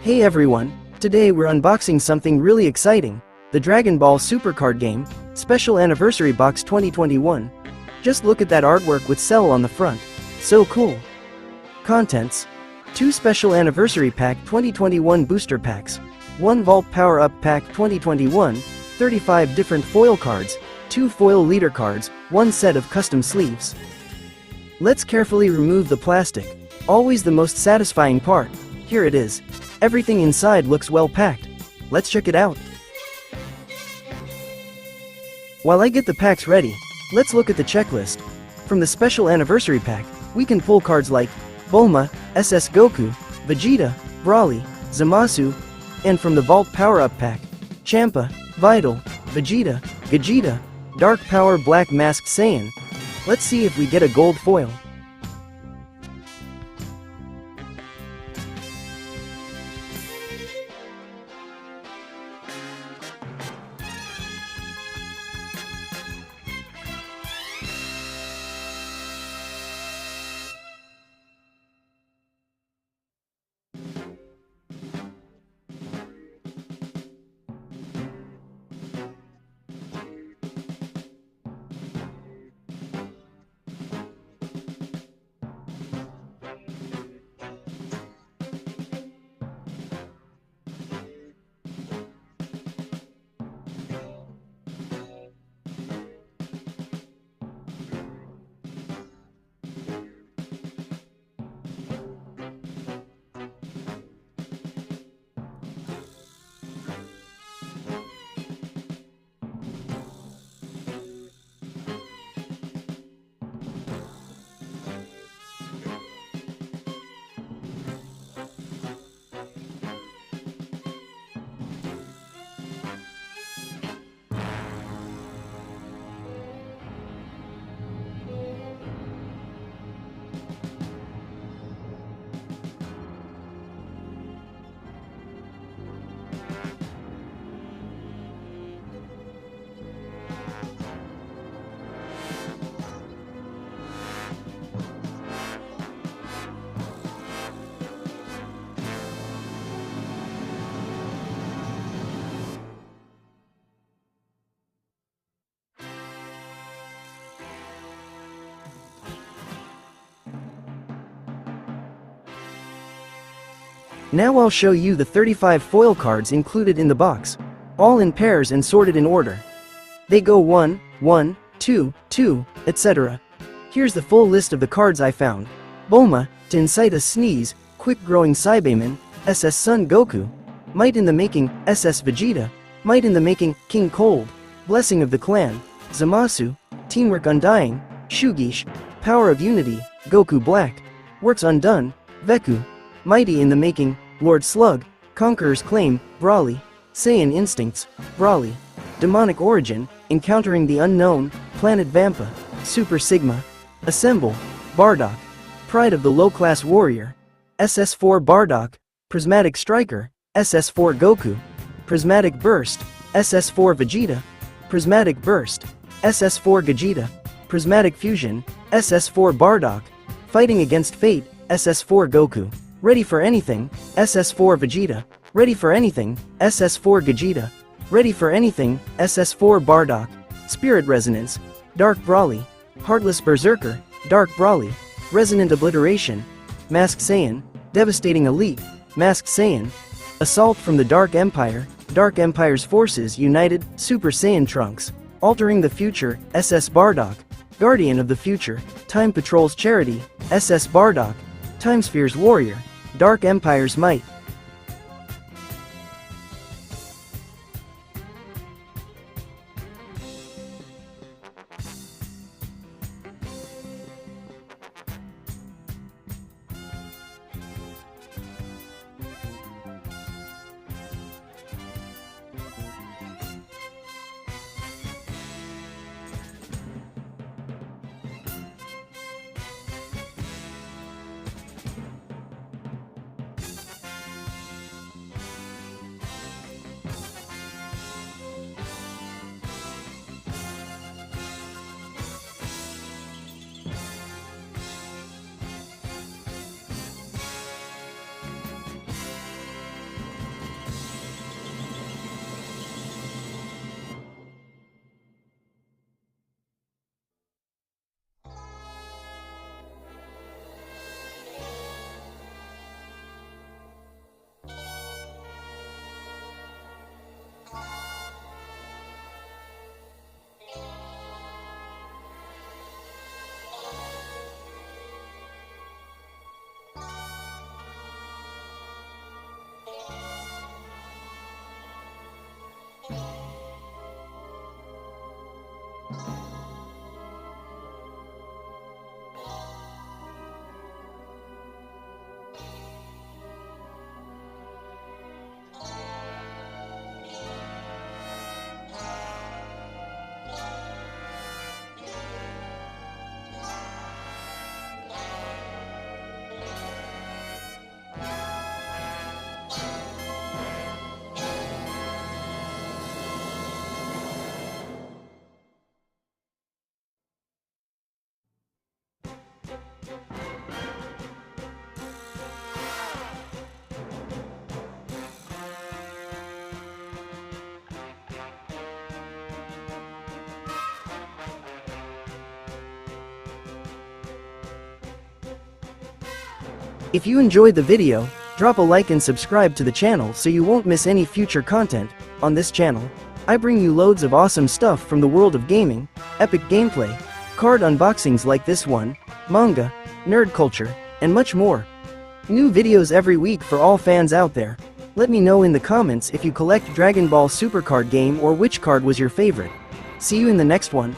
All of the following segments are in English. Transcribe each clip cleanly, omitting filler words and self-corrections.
Hey everyone, today we're unboxing something really exciting, the Dragon Ball Super Card Game, Special Anniversary Box 2021. Just look at that artwork with Cell on the front, so cool. Contents: 2 Special Anniversary Pack 2021 Booster Packs, 1 Vault Power Up Pack 2021, 35 different foil cards, 2 foil leader cards, 1 set of custom sleeves. Let's carefully remove the plastic, always the most satisfying part. Here it is. Everything inside looks well packed. Let's check it out. While I get the packs ready, let's look at the checklist. From the Special Anniversary Pack, we can pull cards like Bulma, SS Goku, Vegeta, Broly, Zamasu, and from the Vault Power-Up Pack, Champa, Vital, Vegeta, Gogeta, Dark Power Black Mask Saiyan. Let's see if we get a gold foil. Now I'll show you the 35 foil cards included in the box, all in pairs and sorted in order. They go 1, 1, 2, 2, etc. Here's the full list of the cards I found. Bulma, to incite a sneeze, quick-growing Saibaman, SS Son Goku, Might in the Making, SS Vegeta, Might in the Making, King Cold, Blessing of the Clan, Zamasu, Teamwork Undying, Shugish, Power of Unity, Goku Black, Works Undone, Veku, Mighty in the Making, Lord Slug, Conqueror's Claim, Broly, Saiyan Instincts, Broly, Demonic Origin, Encountering the Unknown, Planet Vampa, Super Sigma, Assemble, Bardock, Pride of the Low-Class Warrior, SS4 Bardock, Prismatic Striker, SS4 Goku, Prismatic Burst, SS4 Vegeta, Prismatic Burst, SS4 Gogeta, Prismatic Fusion, SS4 Bardock, Fighting Against Fate, SS4 Goku. Ready for Anything, SS4 Vegeta, Ready for Anything, SS4 Gogeta, Ready for Anything, SS4 Bardock, Spirit Resonance, Dark Broly, Heartless Berserker, Dark Broly, Resonant Obliteration, Masked Saiyan, Devastating Elite, Masked Saiyan, Assault from the Dark Empire, Dark Empire's Forces United, Super Saiyan Trunks, Altering the Future, SS Bardock, Guardian of the Future, Time Patrol's Charity, SS Bardock, Time Sphere's Warrior, Dark Empire's Might. If you enjoyed the video, drop a like and subscribe to the channel so you won't miss any future content. On this channel, I bring you loads of awesome stuff from the world of gaming, epic gameplay, card unboxings like this one, manga, nerd culture, and much more. New videos every week for all fans out there. Let me know in the comments if you collect Dragon Ball Super card game or which card was your favorite. See you in the next one.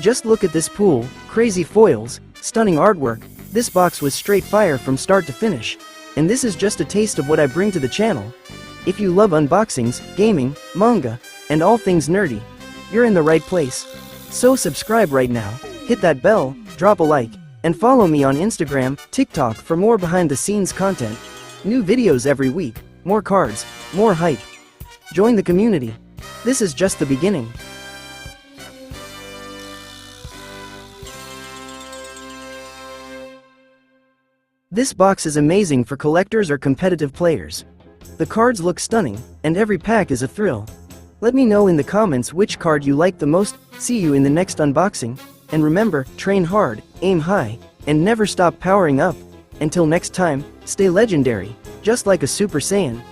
Just look at this pool, crazy foils, stunning artwork. This box was straight fire from start to finish. And this is just a taste of what I bring to the channel. If you love unboxings, gaming, manga, and all things nerdy, you're in the right place. So subscribe right now, hit that bell, drop a like, and follow me on Instagram, TikTok for more behind the scenes content. New videos every week, more cards, more hype. Join the community. This is just the beginning. This box is amazing for collectors or competitive players. The cards look stunning, and every pack is a thrill. Let me know in the comments which card you like the most. See you in the next unboxing, and remember, train hard, aim high, and never stop powering up. Until next time, stay legendary, just like a Super Saiyan.